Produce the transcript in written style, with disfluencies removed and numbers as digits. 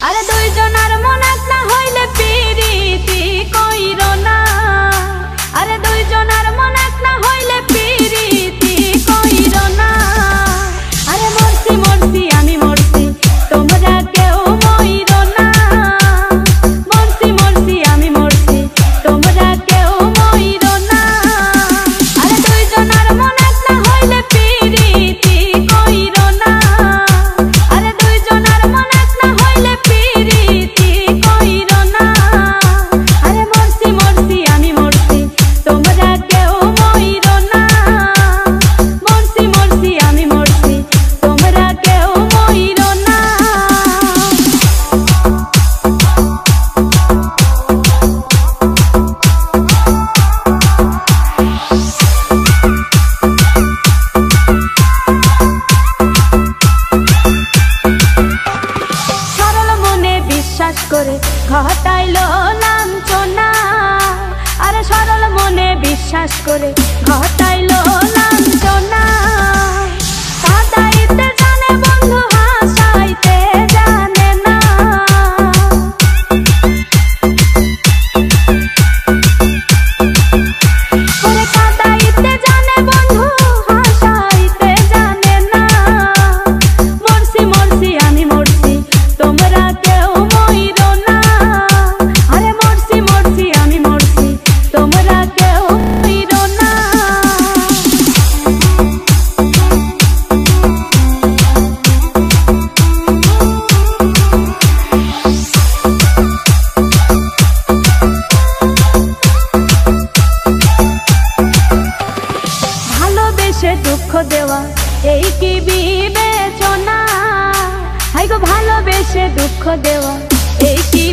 আরে দুইজনার মন এক না হইলে পিরিতি কইরো না। আরে দুইজনার মন এক না হইলে পিরিতি কইরো না। আরে মরছি মরছি আমি মরছি তোমরা কেউ মইরো না। মরছি মরছি আমি মরছি তোমরা কেউ মইরো না। আরে দুইজনার মন এক না হইলে পিরিতি কইরো না। আরে দুইজনার মন এক না হইলে পিরিতি কইরো না। আরে মরছি মরছি আমি মরছি তোমরা কেউ মইরো না। মরছি মরছি আমি মরছি তোমরা কেউ মইরো না। সরল মনে বিশ্বাস করে ঘটাইলো লাঞ্ছনা। আরে সরল মনে বিশ্বাস করে ঘটাইলো লাঞ্ছনা। কাঁদাইতে জানে বন্ধু হাসাইতে জানে না। ওরে কাঁদাইতে জানে বন্ধু হাসাইতে জানে না। মরছি মরছি আমি মরছি তোমরা কেউ মইরো না। আরে মরছি মরছি আমি মরছি তোমরা কেউ মইরো না। ভালোবেসে দুঃখ দেওয়া এই কি বিবেচনা। হাই গো ভালোবেসে দুঃখ দেওয়া এই কি